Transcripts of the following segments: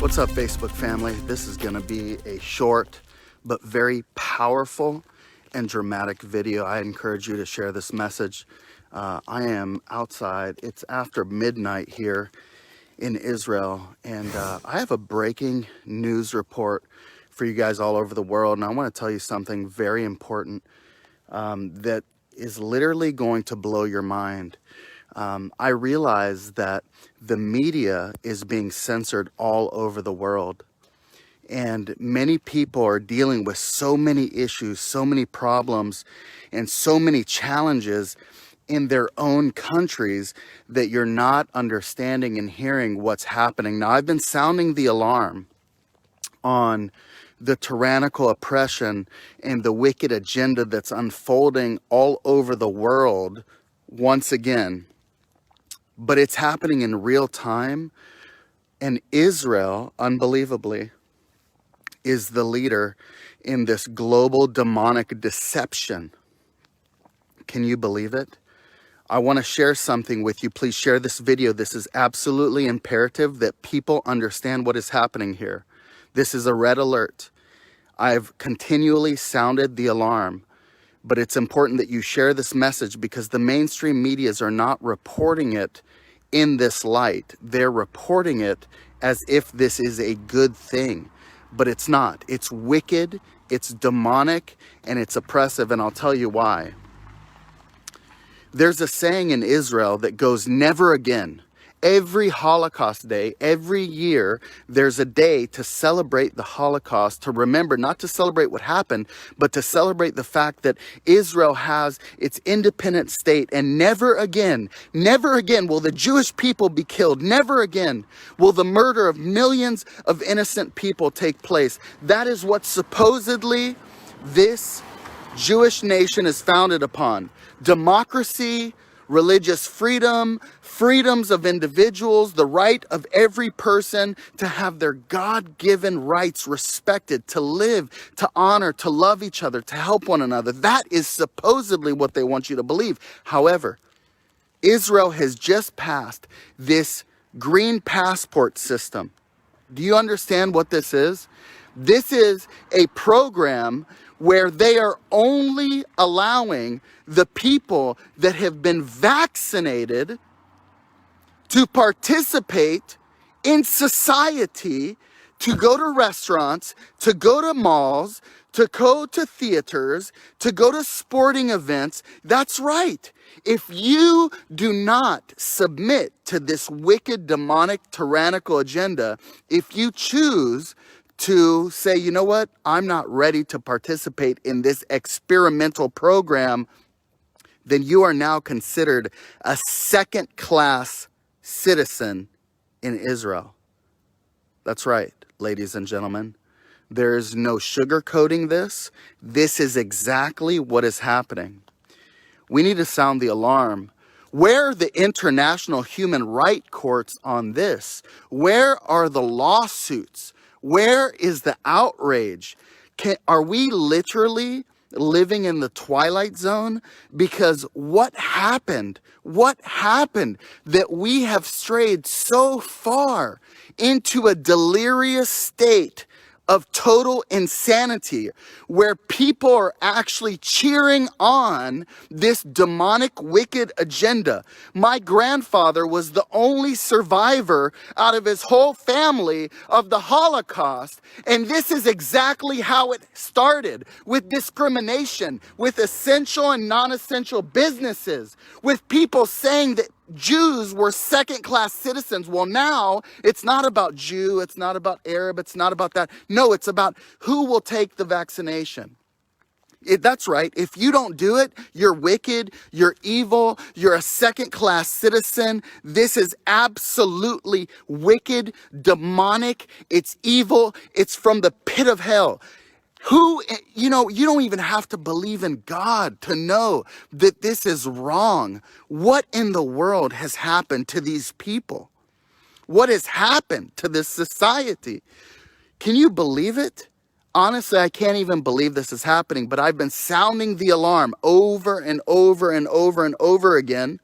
What's up, Facebook family? This is going to be a short but very powerful and dramatic video. I encourage you to share this message. I am outside. It's after midnight here in Israel, and I have a breaking news report for you guys all over the world. And I want to tell you something very important that is literally going to blow your mind. I realize that the media is being censored all over the world. And many people are dealing with so many issues, so many problems, and so many challenges in their own countries that you're not understanding and hearing what's happening. Now, I've been sounding the alarm on the tyrannical oppression and the wicked agenda that's unfolding all over the world once again. But it's happening in real time, and Israel, unbelievably, is the leader in this global demonic deception. Can you believe it? I want to share something with you. Please share this video. This is absolutely imperative that people understand what is happening here. This is a red alert. I've continually sounded the alarm. But it's important that you share this message because the mainstream medias are not reporting it in this light. They're reporting it as if this is a good thing, but it's not. It's wicked, it's demonic, and it's oppressive, and I'll tell you why. There's a saying in Israel that goes, never again. Every Holocaust Day, every year, there's a day to celebrate the Holocaust, to remember, not to celebrate what happened, but to celebrate the fact that Israel has its independent state, and never again will the Jewish people be killed. Never again will the murder of millions of innocent people take place. That is what supposedly this Jewish nation is founded upon. Democracy, religious freedom, freedoms of individuals, the right of every person to have their God-given rights respected, to live, to honor, to love each other, to help one another. That is supposedly what they want you to believe. However, Israel has just passed this green passport system. Do you understand what this is? This is a program where they are only allowing the people that have been vaccinated to participate in society, to go to restaurants, to go to malls, to go to theaters, to go to sporting events. That's right. If you do not submit to this wicked, demonic, tyrannical agenda, if you choose to say, you know what, I'm not ready to participate in this experimental program, then you are now considered a second-class citizen in Israel. That's right, ladies and gentlemen. There is no sugarcoating this. This is exactly what is happening. We need to sound the alarm. Where are the international human rights courts on this? Where are the lawsuits? Where is the outrage? Are we literally living in the twilight zone? Because what happened that we have strayed so far into a delirious state of total insanity, where people are actually cheering on this demonic, wicked agenda. My grandfather was the only survivor out of his whole family of the Holocaust, and this is exactly how it started, with discrimination, with essential and non-essential businesses, with people saying that Jews were second-class citizens. Well, now it's not about Jew, it's not about Arab, it's not about that. No, it's about who will take the vaccination. That's right. If you don't do it, you're wicked, you're evil, you're a second-class citizen. This is absolutely wicked, demonic, it's evil, it's from the pit of hell. You don't even have to believe in God to know that this is wrong. What in the world has happened to these people? What has happened to this society? Can you believe it? Honestly, I can't even believe this is happening, but I've been sounding the alarm over and over and over again.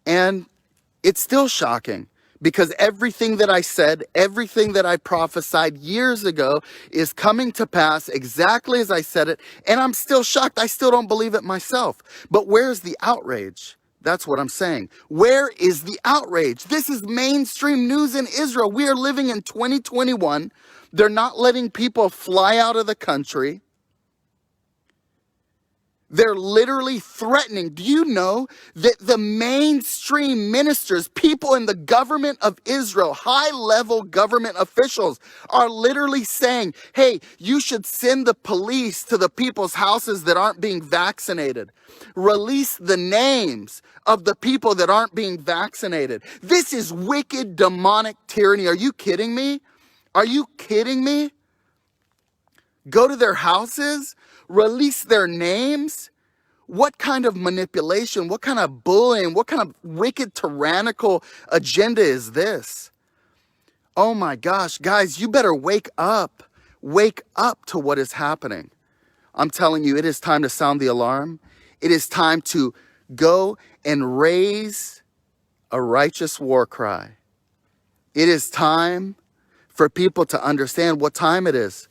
And it's still shocking Because everything that I said, everything that I prophesied years ago is coming to pass exactly as I said it. And I'm still shocked. I still don't believe it myself. But where's the outrage? That's what I'm saying. Where is the outrage? This is mainstream news in Israel. We are living in 2021. They're not letting people fly out of the country. They're literally threatening. Do you know that the mainstream ministers, people in the government of Israel, high-level government officials, are literally saying, hey, you should send the police to the people's houses that aren't being vaccinated. Release the names of the people that aren't being vaccinated. This is wicked, demonic tyranny. Are you kidding me? Are you kidding me? Go to their houses, release their names. What kind of manipulation, what kind of bullying, what kind of wicked, tyrannical agenda is this? Oh my gosh, guys, you better wake up. Wake up to what is happening. I'm telling you, it is time to sound the alarm. It is time to go and raise a righteous war cry. It is time for people to understand what time it is.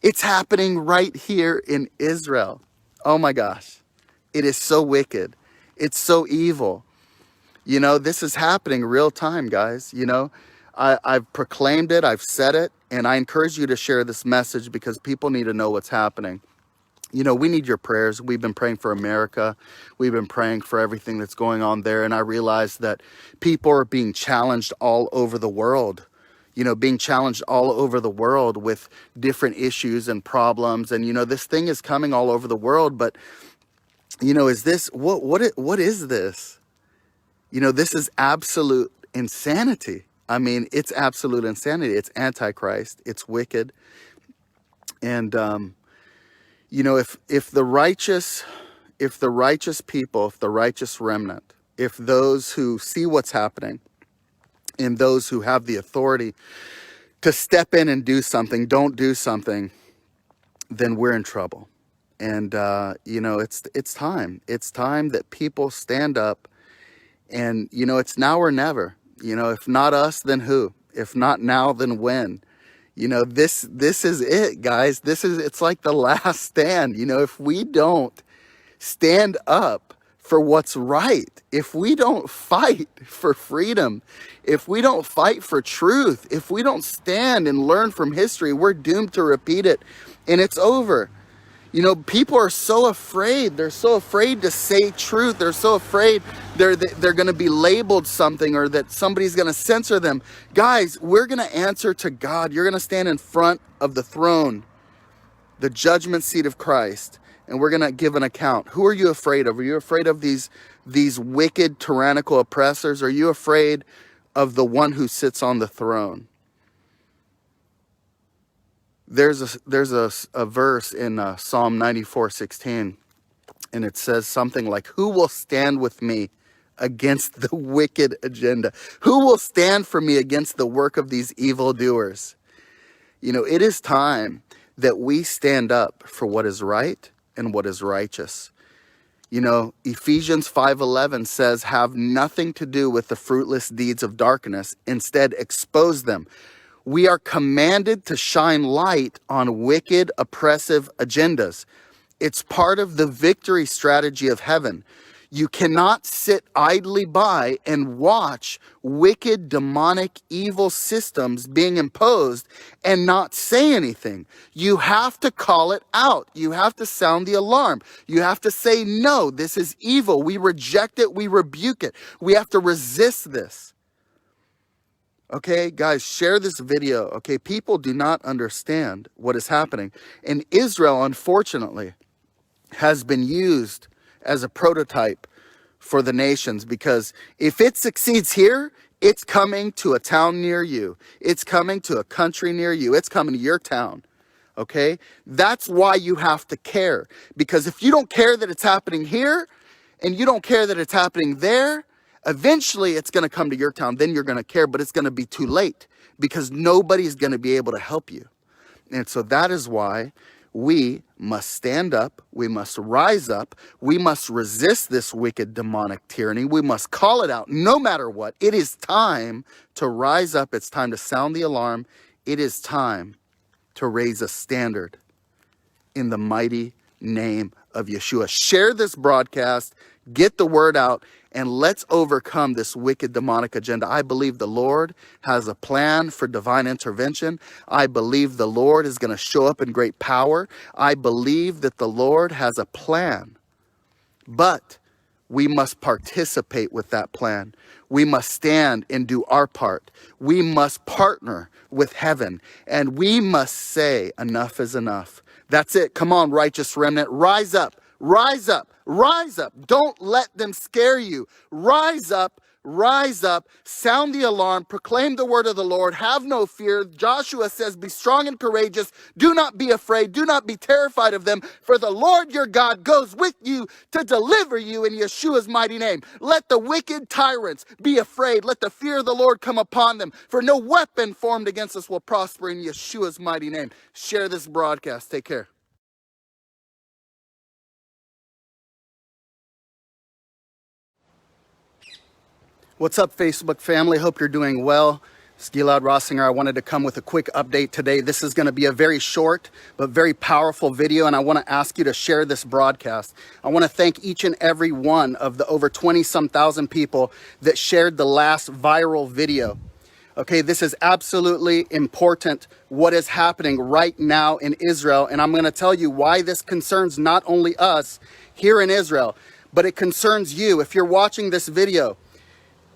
It's happening right here in Israel. Oh my gosh. It is so wicked. It's so evil. You know, this is happening real time, guys. You know, I've proclaimed it. I've said it. And I encourage you to share this message because people need to know what's happening. You know, we need your prayers. We've been praying for America. We've been praying for everything that's going on there. And I realize that people are being challenged all over the world. You know, being challenged all over the world with different issues and problems. And, you know, this thing is coming all over the world. But, you know, is this, what is this? You know, this is absolute insanity. I mean, it's absolute insanity. It's antichrist. It's wicked. And, you know, if the righteous people, if the righteous remnant, if those who see what's happening and those who have the authority to step in and do something, don't do something, then we're in trouble. And, you know, it's time. It's time that people stand up and, you know, it's now or never. You know, if not us, then who? If not now, then when? You know, this is it, guys. It's like the last stand. You know, if we don't stand up for what's right, if we don't fight for freedom, if we don't fight for truth, if we don't stand and learn from history, we're doomed to repeat it, and it's over. You know, people are so afraid. They're so afraid to say truth. They're so afraid they're going to be labeled something or that somebody's going to censor them. Guys, we're going to answer to God. You're going to stand in front of the throne, the judgment seat of Christ, and we're going to give an account. Who are you afraid of? Are you afraid of these wicked, tyrannical oppressors? Are you afraid of the one who sits on the throne? There's a verse in Psalm 94:16, and it says something like, who will stand with me against the wicked agenda? Who will stand for me against the work of these evildoers? You know, it is time that we stand up for what is right and what is righteous. You know, Ephesians 5:11 says, have nothing to do with the fruitless deeds of darkness. Instead, expose them. We are commanded to shine light on wicked, oppressive agendas. It's part of the victory strategy of heaven. You cannot sit idly by and watch wicked, demonic, evil systems being imposed and not say anything. You have to call it out. You have to sound the alarm. You have to say, no, this is evil. We reject it. We rebuke it. We have to resist this. Okay, guys, share this video. Okay, people do not understand what is happening. And Israel, unfortunately, has been used as a prototype for the nations, because if it succeeds here, it's coming to a town near you. It's coming to a country near you. It's coming to your town. Okay, that's why you have to care. Because if you don't care that it's happening here and you don't care that it's happening there, eventually it's going to come to your town. Then you're going to care, but it's going to be too late because nobody's going to be able to help you. And so that is why we must stand up. We must rise up. We must resist this wicked demonic tyranny. We must call it out no matter what. It is time to rise up. It's time to sound the alarm. It is time to raise a standard in the mighty name of Yeshua. Share this broadcast, get the word out, and let's overcome this wicked demonic agenda. I believe the Lord has a plan for divine intervention. I believe the Lord is going to show up in great power. I believe that the Lord has a plan, but we must participate with that plan. We must stand and do our part. We must partner with heaven, and we must say enough is enough. That's it. Come on, righteous remnant. Rise up. Rise up. Rise up. Don't let them scare you. Rise up. Rise up. Sound the alarm. Proclaim the word of the Lord. Have no fear. Joshua says, be strong and courageous. Do not be afraid. Do not be terrified of them. For the Lord your God goes with you to deliver you in Yeshua's mighty name. Let the wicked tyrants be afraid. Let the fear of the Lord come upon them. For no weapon formed against us will prosper in Yeshua's mighty name. Share this broadcast. Take care. What's up, Facebook family? Hope you're doing well. It's Gilad Rosinger. I wanted to come with a quick update today. This is going to be a very short but very powerful video, and I want to ask you to share this broadcast. I want to thank each and every one of the over 20-some thousand people that shared the last viral video. Okay, this is absolutely important, what is happening right now in Israel, and I'm going to tell you why this concerns not only us here in Israel, but it concerns you. If you're watching this video,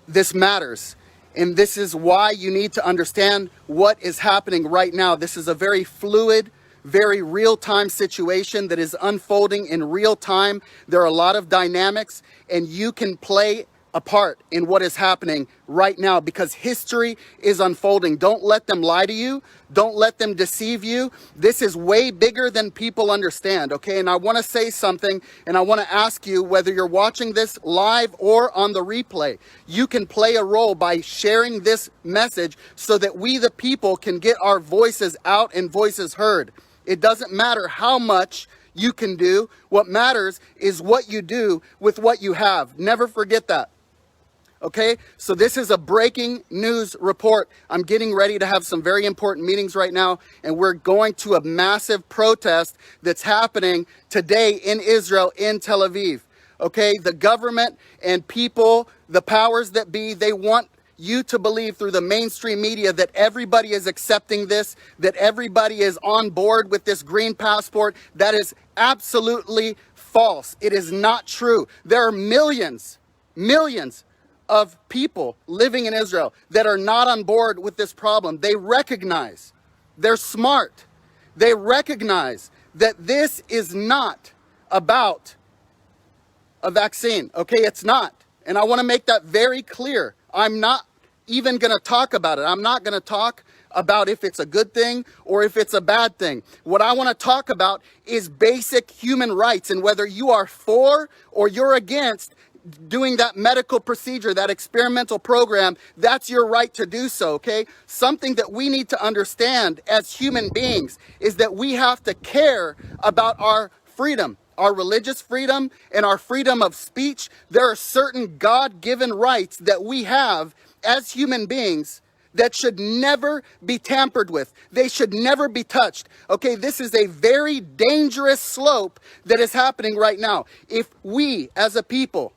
this matters, and this is why you need to understand what is happening right now. This is a very fluid, very real-time situation that is unfolding in real time. There are a lot of dynamics, and you can play a part in what is happening right now because history is unfolding. Don't let them lie to you. Don't let them deceive you. This is way bigger than people understand, okay? And I want to say something, and I want to ask you, whether you're watching this live or on the replay, you can play a role by sharing this message so that we, the people, can get our voices out and voices heard. It doesn't matter how much you can do. What matters is what you do with what you have. Never forget that. Okay, so this is a breaking news report. I'm getting ready to have some very important meetings right now, and we're going to a massive protest that's happening today in Israel, in Tel Aviv. Okay, the government and people, the powers that be, they want you to believe through the mainstream media that everybody is accepting this, that everybody is on board with this green passport. That is absolutely false. It is not true. There are millions of people living in Israel that are not on board with this problem. They recognize, they're smart, they recognize that this is not about a vaccine, okay? It's not. And I want to make that very clear. I'm not even going to talk about it. I'm not going to talk about if it's a good thing or if it's a bad thing. What I want to talk about is basic human rights, and whether you are for or you're against doing that medical procedure, that experimental program, that's your right to do so, okay? Something that we need to understand as human beings is that we have to care about our freedom, our religious freedom and our freedom of speech. There are certain God-given rights that we have as human beings that should never be tampered with. They should never be touched. Okay, this is a very dangerous slope that is happening right now. If we as a people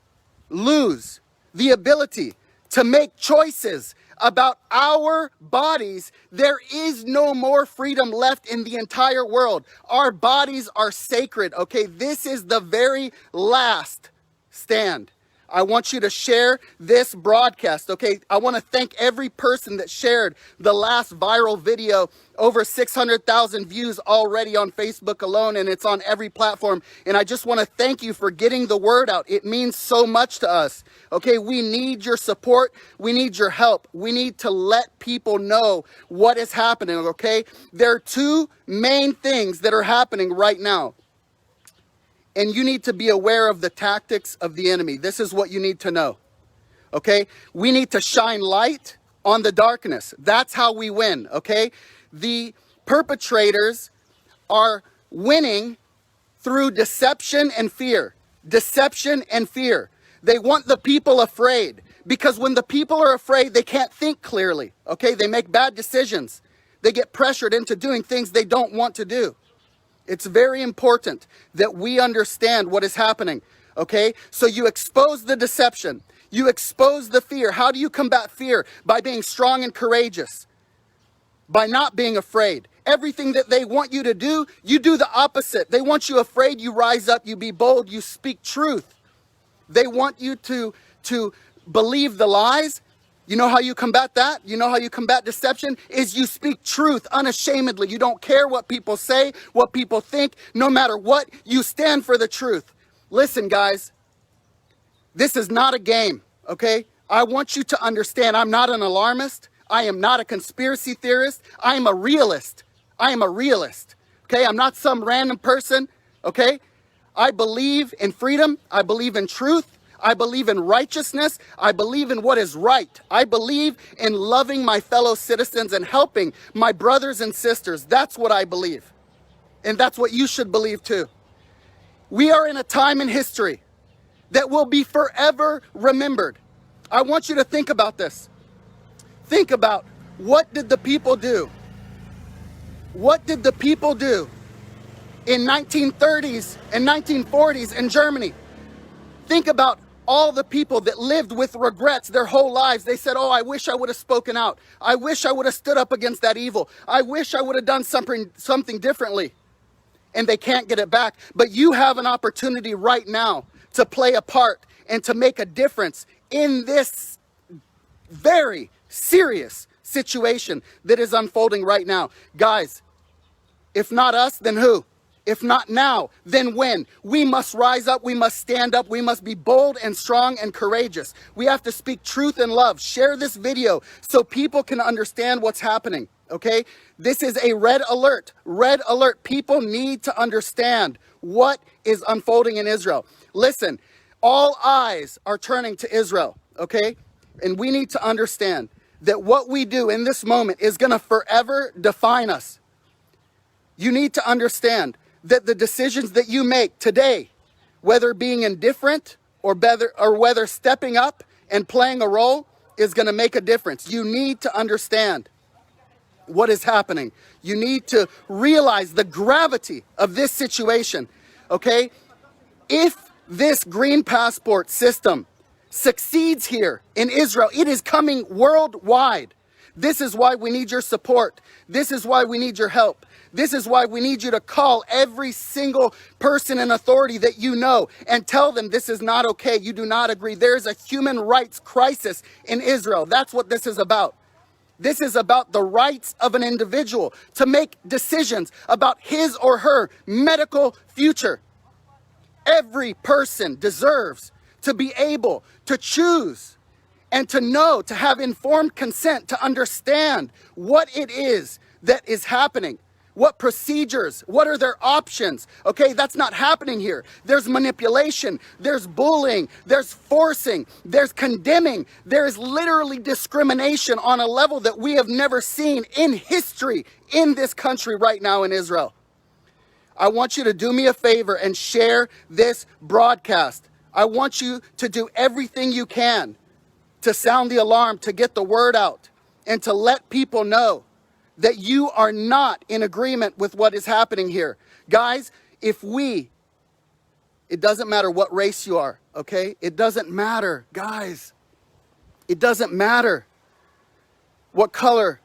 lose the ability to make choices about our bodies, there is no more freedom left in the entire world. Our bodies are sacred, okay? This is the very last stand. I want you to share this broadcast, okay? I want to thank every person that shared the last viral video. Over 600,000 views already on Facebook alone, and it's on every platform. And I just want to thank you for getting the word out. It means so much to us, okay? We need your support. We need your help. We need to let people know what is happening, okay? There are two main things that are happening right now. And you need to be aware of the tactics of the enemy. This is what you need to know, okay? We need to shine light on the darkness. That's how we win, okay? The perpetrators are winning through deception and fear. Deception and fear. They want the people afraid, because when the people are afraid, they can't think clearly, okay? They make bad decisions. They get pressured into doing things they don't want to do. It's very important that we understand what is happening, okay? So you expose the deception. You expose the fear. How do you combat fear? By being strong and courageous. By not being afraid. Everything that they want you to do, you do the opposite. They want you afraid, you rise up, you be bold, you speak truth. They want you to believe the lies. You know how you combat that? You know how you combat deception? Is you speak truth unashamedly. You don't care what people say, what people think. No matter what, you stand for the truth. Listen, guys, this is not a game, okay? I want you to understand I'm not an alarmist. I am not a conspiracy theorist. I am a realist. I am a realist, okay? I'm not some random person, okay? I believe in freedom. I believe in truth. I believe in righteousness. I believe in what is right. I believe in loving my fellow citizens and helping my brothers and sisters. That's what I believe. And that's what you should believe too. We are in a time in history that will be forever remembered. I want you to think about this. Think about, what did the people do? What did the people do in 1930s and 1940s in Germany? Think about all the people that lived with regrets their whole lives. They said, oh, I wish I would have spoken out. I wish I would have stood up against that evil. I wish I would have done something differently. And they can't get it back. But you have an opportunity right now to play a part and to make a difference in this very serious situation that is unfolding right now. Guys, if not us, then who? If not now, then when? We must rise up. We must stand up. We must be bold and strong and courageous. We have to speak truth and love. Share this video so people can understand what's happening, okay? This is a red alert. Red alert. People need to understand what is unfolding in Israel. Listen, all eyes are turning to Israel, okay? And we need to understand that what we do in this moment is going to forever define us. You need to understand that the decisions that you make today, whether being indifferent or whether stepping up and playing a role, is going to make a difference. You need to understand what is happening. You need to realize the gravity of this situation, okay? If this green passport system succeeds here in Israel, it is coming worldwide. This is why we need your support. This is why we need your help. This is why we need you to call every single person in authority that you know and tell them this is not okay. You do not agree. There is a human rights crisis in Israel. That's what this is about. This is about the rights of an individual to make decisions about his or her medical future. Every person deserves to be able to choose and to know, to have informed consent, to understand what it is that is happening. What procedures, what are their options? Okay, that's not happening here. There's manipulation, there's bullying, there's forcing, there's condemning. There is literally discrimination on a level that we have never seen in history in this country right now in Israel. I want you to do me a favor and share this broadcast. I want you to do everything you can to sound the alarm, to get the word out, and to let people know that you are not in agreement with what is happening here. Guys, it doesn't matter what race you are, okay? It doesn't matter, guys. It doesn't matter what color,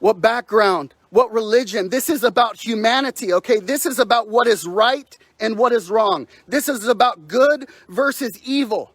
what background, what religion. This is about humanity, okay? This is about what is right and what is wrong. This is about good versus evil.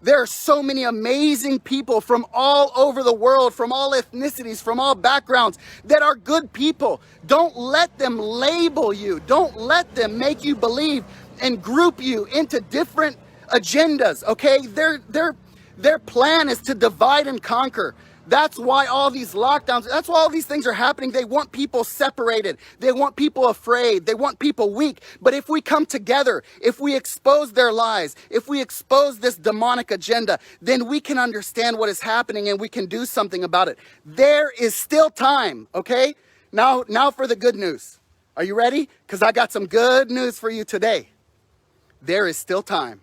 There are so many amazing people from all over the world, from all ethnicities, from all backgrounds, that are good people. Don't let them label you. Don't let them make you believe and group you into different agendas, okay? Their plan is to divide and conquer. That's why all these lockdowns, that's why all these things are happening. They want people separated. They want people afraid. They want people weak. But if we come together, if we expose their lies, if we expose this demonic agenda, then we can understand what is happening and we can do something about it. There is still time, okay? Now for the good news. Are you ready? Because I got some good news for you today. There is still time,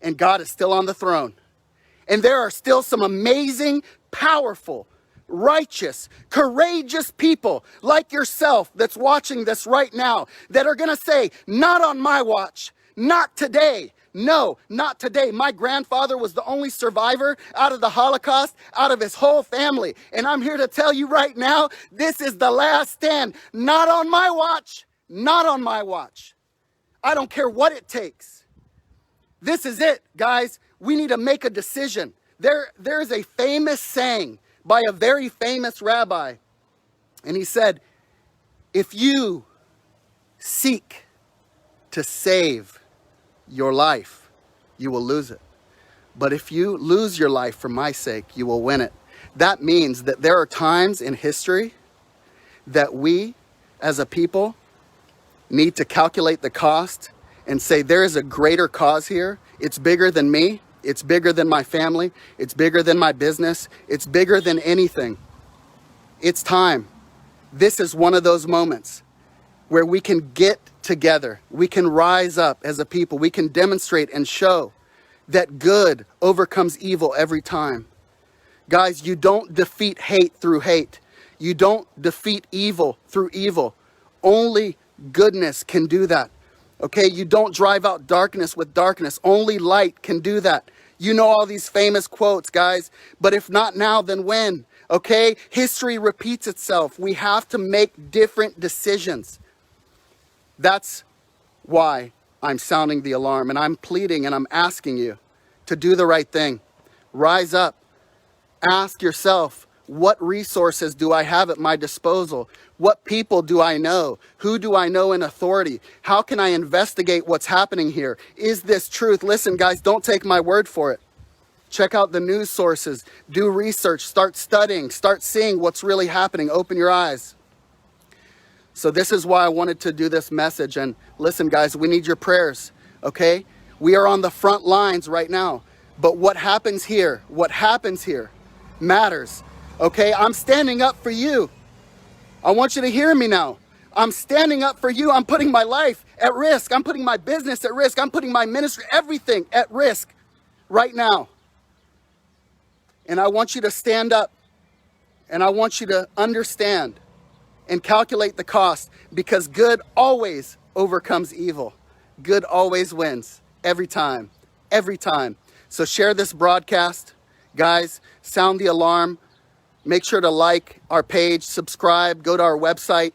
and God is still on the throne. And there are still some amazing, powerful, righteous, courageous people like yourself that's watching this right now that are going to say, not on my watch, not today. No, not today. My grandfather was the only survivor out of the Holocaust, out of his whole family. And I'm here to tell you right now, this is the last stand. Not on my watch, not on my watch. I don't care what it takes. This is it, guys. We need to make a decision. There is a famous saying by a very famous rabbi. And he said, if you seek to save your life, you will lose it. But if you lose your life for my sake, you will win it. That means that there are times in history that we as a people need to calculate the cost and say there is a greater cause here. It's bigger than me. It's bigger than my family. It's bigger than my business. It's bigger than anything. It's time. This is one of those moments where we can get together. We can rise up as a people. We can demonstrate and show that good overcomes evil every time. Guys, you don't defeat hate through hate. You don't defeat evil through evil. Only goodness can do that. Okay, you don't drive out darkness with darkness. Only light can do that. You know all these famous quotes, guys, but if not now, then when? Okay, history repeats itself. We have to make different decisions. That's why I'm sounding the alarm, and I'm pleading and I'm asking you to do the right thing. Rise up. Ask yourself, what resources do I have at my disposal? What people do I know? Who do I know in authority? How can I investigate what's happening here? Is this truth? Listen, guys, don't take my word for it. Check out the news sources. Do research. Start studying. Start seeing what's really happening. Open your eyes. So this is why I wanted to do this message. And listen, guys, we need your prayers, okay? We are on the front lines right now. But what happens here matters, okay? I'm standing up for you. I want you to hear me now. I'm standing up for you. I'm putting my life at risk. I'm putting my business at risk. I'm putting my ministry, everything at risk right now. And I want you to stand up, and I want you to understand and calculate the cost, because good always overcomes evil. Good always wins, every time, every time. So share this broadcast. Guys, sound the alarm. Make sure to like our page, subscribe, go to our website,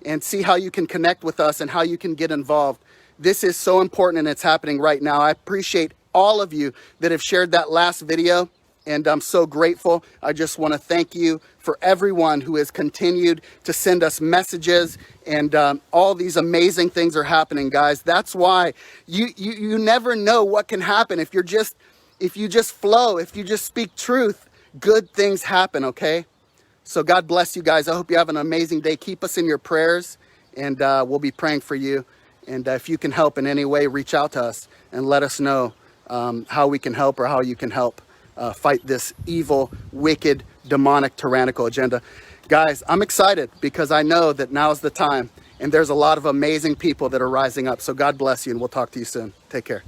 and see how you can connect with us and how you can get involved. This is so important, and it's happening right now. I appreciate all of you that have shared that last video, and I'm so grateful. I just want to thank you for everyone who has continued to send us messages, and all these amazing things are happening, guys. That's why you never know what can happen if you just flow, if you just speak truth. Good things happen, okay? So God bless you guys. I hope you have an amazing day. Keep us in your prayers, and we'll be praying for you. And if you can help in any way, reach out to us and let us know how we can help, or how you can help fight this evil, wicked, demonic, tyrannical agenda. Guys, I'm excited because I know that now's the time, and there's a lot of amazing people that are rising up. So God bless you, and we'll talk to you soon. Take care.